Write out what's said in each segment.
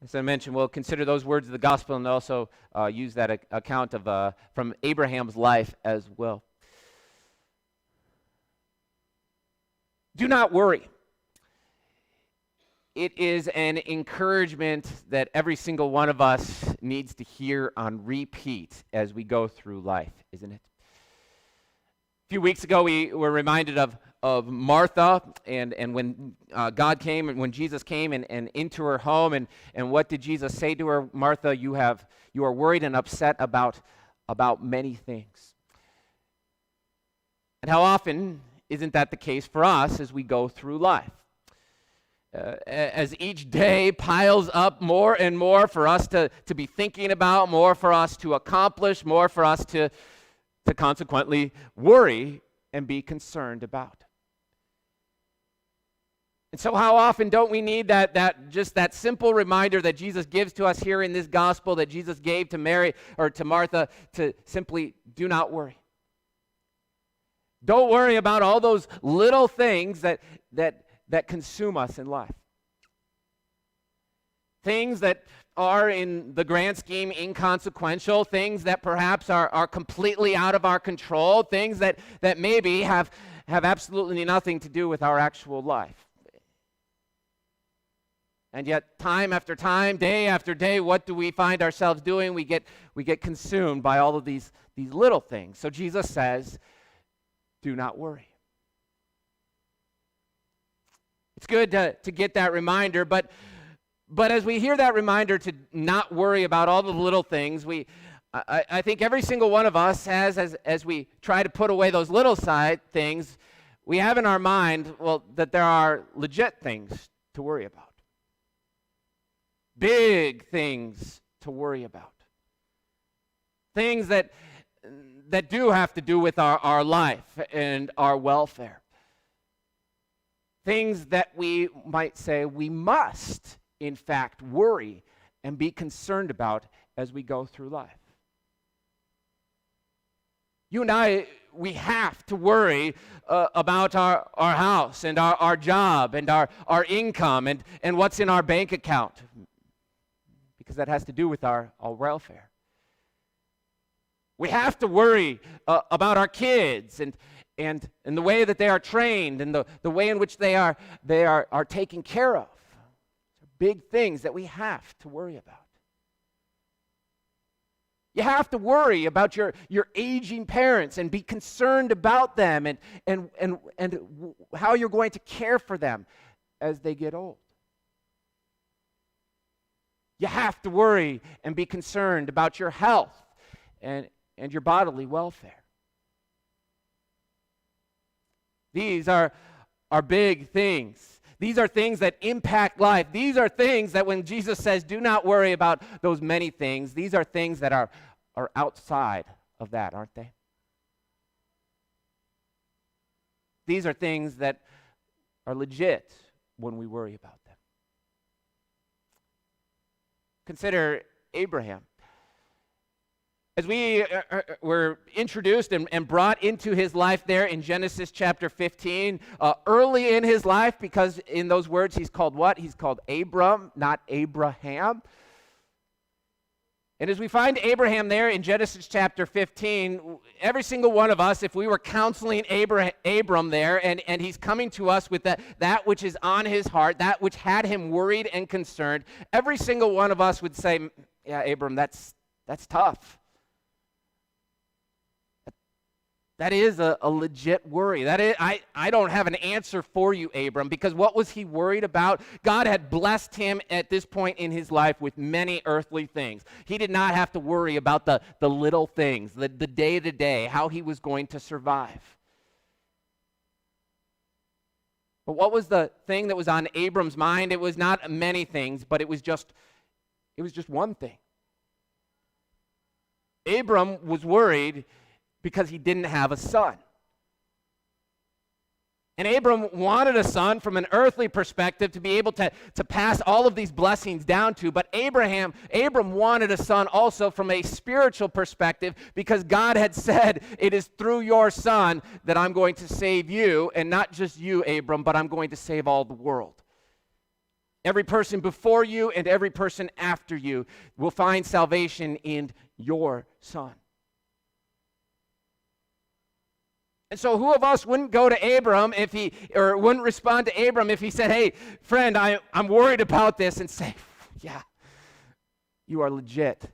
As I mentioned, we'll consider those words of the gospel and also use that account of from Abraham's life as well. Do not worry. It is an encouragement that every single one of us needs to hear on repeat as we go through life, isn't it? A few weeks ago, we were reminded of Martha and when God came and when Jesus came and into her home and what did Jesus say to her? Martha, you are worried and upset about many things. And how often isn't that the case for us as we go through life? As each day piles up more and more for us to be thinking about, more for us to accomplish, more for us to consequently worry and be concerned about. And so how often don't we need that simple reminder that Jesus gives to us here in this gospel, that Jesus gave to Mary or to Martha, to simply do not worry. Don't worry about all those little things that consume us in life. Things that are in the grand scheme inconsequential, things that perhaps are completely out of our control, things that maybe have absolutely nothing to do with our actual life. And yet time after time, day after day, what do we find ourselves doing? We get consumed by all of these little things. So Jesus says, do not worry. It's good to get that reminder, but as we hear that reminder to not worry about all the little things, I think every single one of us has, as we try to put away those little side things, we have in our mind, that there are legit things to worry about. Big things to worry about. Things that do have to do with our life and our welfare. Things that we might say we must, in fact, worry and be concerned about as we go through life. You and I, we have to worry about our house and our job and our income and what's in our bank account, because that has to do with our welfare. We have to worry about our kids and the way that they are trained and the way in which they are taken care of. Big things that we have to worry about. You have to worry about your aging parents and be concerned about them and how you're going to care for them as they get old. You have to worry and be concerned about your health and your bodily welfare. These are big things. These are things that impact life. These are things that when Jesus says, do not worry about those many things, these are things that are outside of that, aren't they? These are things that are legit when we worry about them. Consider Abraham. As we were introduced and brought into his life there in Genesis chapter 15, early in his life, because in those words he's called what? He's called Abram, not Abraham. And as we find Abraham there in Genesis chapter 15, every single one of us, if we were counseling Abram there, and he's coming to us with that which is on his heart, that which had him worried and concerned, every single one of us would say, yeah, Abram, that's tough. That is a legit worry. That is, I don't have an answer for you, Abram, because what was he worried about? God had blessed him at this point in his life with many earthly things. He did not have to worry about the little things, the day-to-day, how he was going to survive. But what was the thing that was on Abram's mind? It was not many things, but it was just one thing. Abram was worried because he didn't have a son. And Abram wanted a son from an earthly perspective to be able to pass all of these blessings down to, but Abram wanted a son also from a spiritual perspective, because God had said, it is through your son that I'm going to save you, and not just you, Abram, but I'm going to save all the world. Every person before you and every person after you will find salvation in your Son. And so who of us wouldn't go to Abram or wouldn't respond to Abram if he said, hey, friend, I'm worried about this, and say, yeah, you are legit.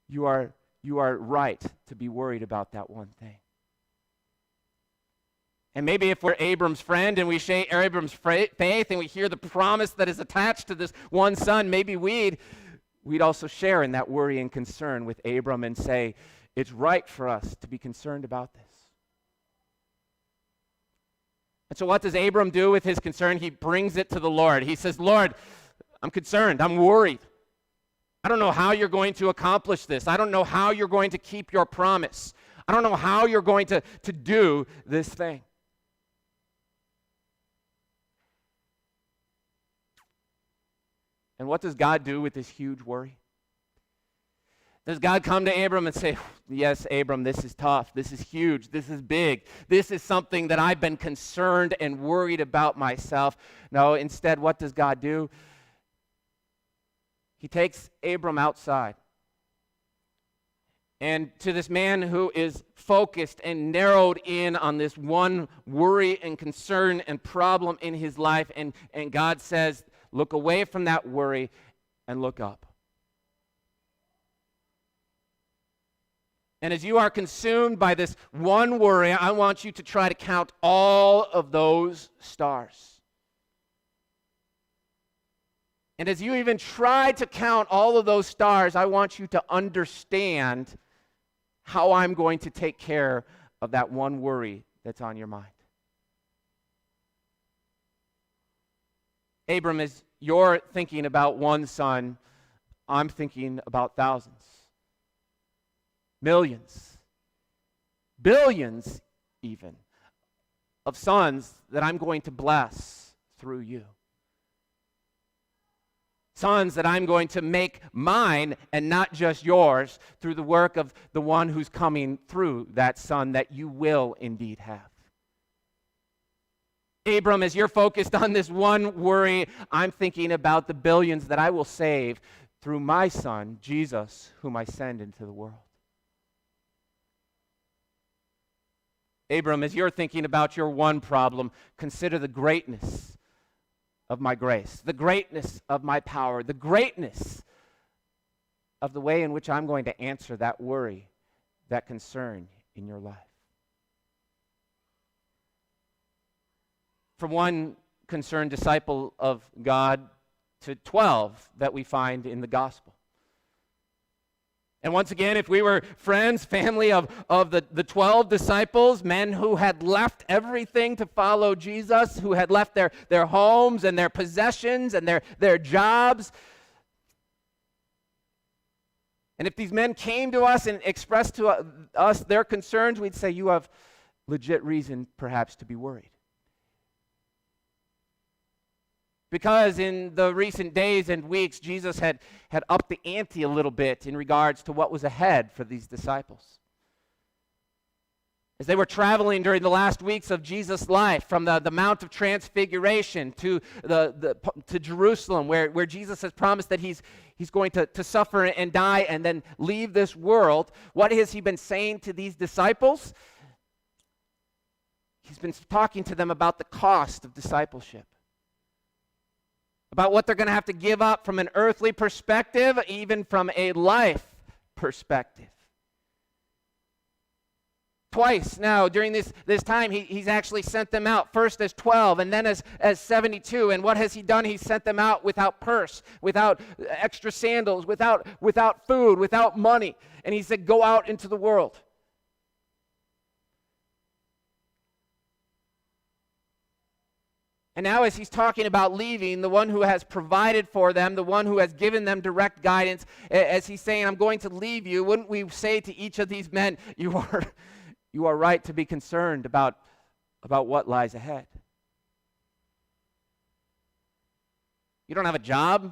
You are right to be worried about that one thing. And maybe if we're Abram's friend and we share Abram's faith and we hear the promise that is attached to this one son, maybe we'd also share in that worry and concern with Abram and say, it's right for us to be concerned about this. And so what does Abram do with his concern? He brings it to the Lord. He says, Lord, I'm concerned. I'm worried. I don't know how you're going to accomplish this. I don't know how you're going to keep your promise. I don't know how you're going to do this thing. And what does God do with this huge worry? Does God come to Abram and say, yes, Abram, this is tough, this is huge, this is big, this is something that I've been concerned and worried about myself? No, instead, what does God do? He takes Abram outside. And to this man who is focused and narrowed in on this one worry and concern and problem in his life, and God says, look away from that worry and look up. And as you are consumed by this one worry, I want you to try to count all of those stars. And as you even try to count all of those stars, I want you to understand how I'm going to take care of that one worry that's on your mind. Abram, as you're thinking about one son, I'm thinking about thousands. Millions, billions even, of sons that I'm going to bless through you. Sons that I'm going to make mine and not just yours through the work of the one who's coming through that son that you will indeed have. Abram, as you're focused on this one worry, I'm thinking about the billions that I will save through my son, Jesus, whom I send into the world. Abram, as you're thinking about your one problem, consider the greatness of my grace, the greatness of my power, the greatness of the way in which I'm going to answer that worry, that concern in your life. From one concerned disciple of God to 12 that we find in the gospel. And once again, if we were friends, family of the 12 disciples, men who had left everything to follow Jesus, who had left their homes and their possessions and their jobs. And if these men came to us and expressed to us their concerns, we'd say, you have legit reason perhaps to be worried. Because in the recent days and weeks, Jesus had upped the ante a little bit in regards to what was ahead for these disciples. As they were traveling during the last weeks of Jesus' life, from the Mount of Transfiguration to Jerusalem, where Jesus has promised that he's going to suffer and die and then leave this world, what has he been saying to these disciples? He's been talking to them about the cost of discipleship. About what they're going to have to give up from an earthly perspective, even from a life perspective. Twice now during this time, he's actually sent them out, first as 12 and then as 72. And what has he done? He sent them out without purse, without extra sandals, without food, without money. And he said, go out into the world. And now as he's talking about leaving, the one who has provided for them, the one who has given them direct guidance, as he's saying, I'm going to leave you, wouldn't we say to each of these men, you are right to be concerned about what lies ahead. You don't have a job.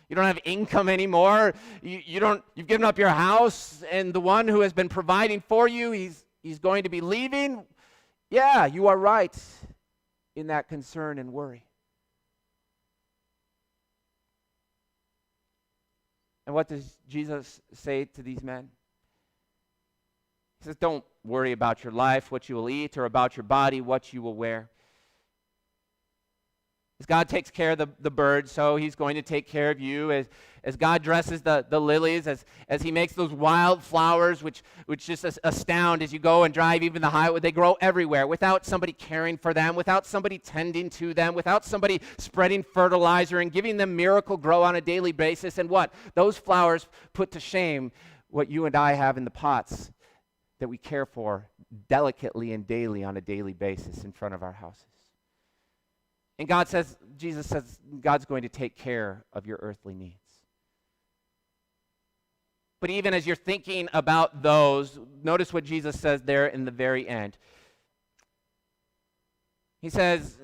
You don't have income anymore. You've given up your house, and the one who has been providing for you, he's going to be leaving. Yeah, you are right in that concern and worry. And what does Jesus say to these men? He says, don't worry about your life, what you will eat, or about your body, what you will wear. As God takes care of the birds, so he's going to take care of you. As God dresses the lilies, as he makes those wild flowers, which just astound as you go and drive even the highway. They grow everywhere without somebody caring for them, without somebody tending to them, without somebody spreading fertilizer and giving them miracle grow on a daily basis. And what? Those flowers put to shame what you and I have in the pots that we care for delicately and daily on a daily basis in front of our houses. And Jesus says, God's going to take care of your earthly needs. But even as you're thinking about those, notice what Jesus says there in the very end. He says,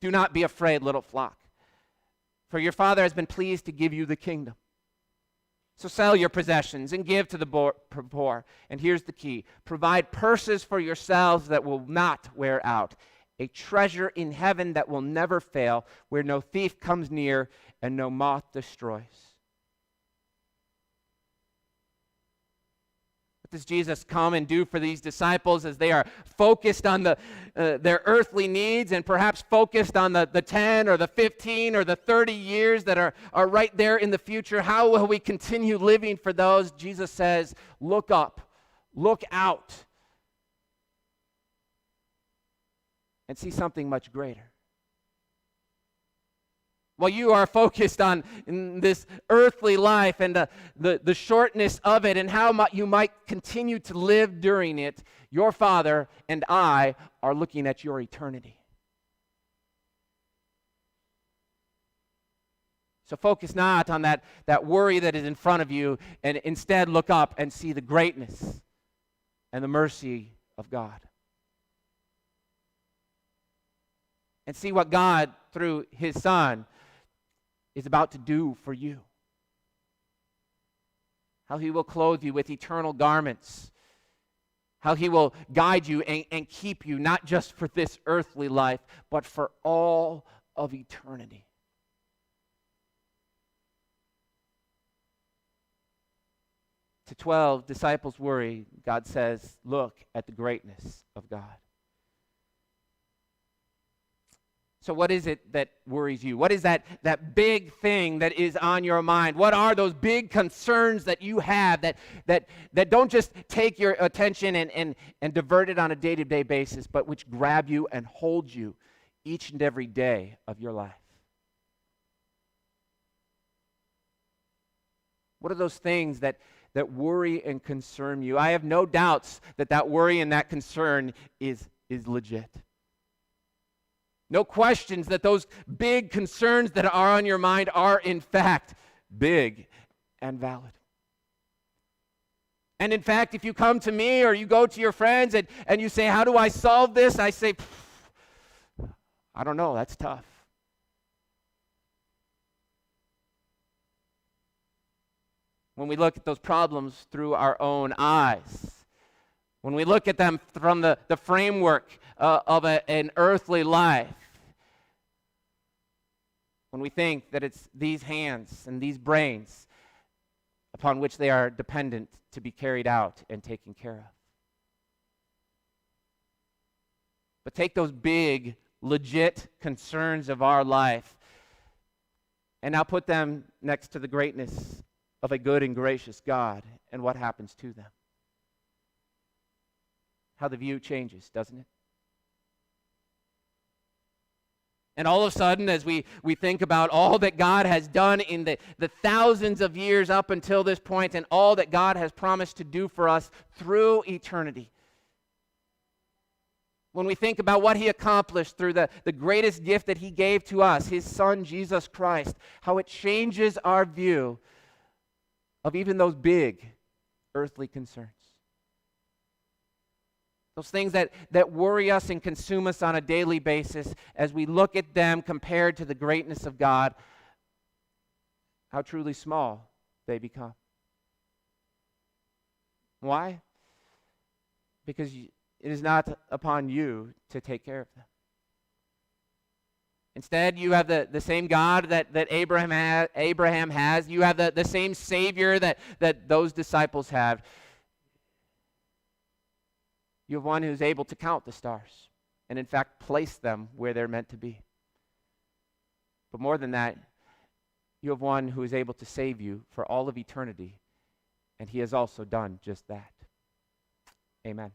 do not be afraid, little flock, for your Father has been pleased to give you the kingdom. So sell your possessions and give to the poor. And here's the key. Provide purses for yourselves that will not wear out, a treasure in heaven that will never fail, where no thief comes near and no moth destroys. What does Jesus come and do for these disciples as they are focused on their earthly needs and perhaps focused on the 10 or the 15 or the 30 years that are right there in the future? How will we continue living for those? Jesus says, look up, look out, and see something much greater. While you are focused on this earthly life and the shortness of it and how you might continue to live during it, your Father and I are looking at your eternity. So focus not on that worry that is in front of you, and instead look up and see the greatness and the mercy of God. And see what God, through his Son, is about to do for you. How he will clothe you with eternal garments. How he will guide you and keep you, not just for this earthly life, but for all of eternity. To 12 disciples worry, God says, look at the greatness of God. So what is it that worries you? What is that big thing that is on your mind? What are those big concerns that you have that don't just take your attention and divert it on a day-to-day basis, but which grab you and hold you each and every day of your life? What are those things that worry and concern you? I have no doubts that worry and that concern is legit. No questions that those big concerns that are on your mind are in fact big and valid. And in fact, if you come to me or you go to your friends and you say, how do I solve this? I say, I don't know, that's tough. When we look at those problems through our own eyes, when we look at them from the framework of an earthly life, when we think that it's these hands and these brains upon which they are dependent to be carried out and taken care of. But take those big, legit concerns of our life and now put them next to the greatness of a good and gracious God, and what happens to them? How the view changes, doesn't it? And all of a sudden, as we think about all that God has done in the thousands of years up until this point, and all that God has promised to do for us through eternity, when we think about what he accomplished through the greatest gift that he gave to us, his Son, Jesus Christ, how it changes our view of even those big earthly concerns. Those things that worry us and consume us on a daily basis, as we look at them compared to the greatness of God, how truly small they become. Why? Because it is not upon you to take care of them. Instead, you have the same God that Abraham has. You have the same Savior that those disciples have. You have one who's able to count the stars and, in fact, place them where they're meant to be. But more than that, you have one who is able to save you for all of eternity, and he has also done just that. Amen.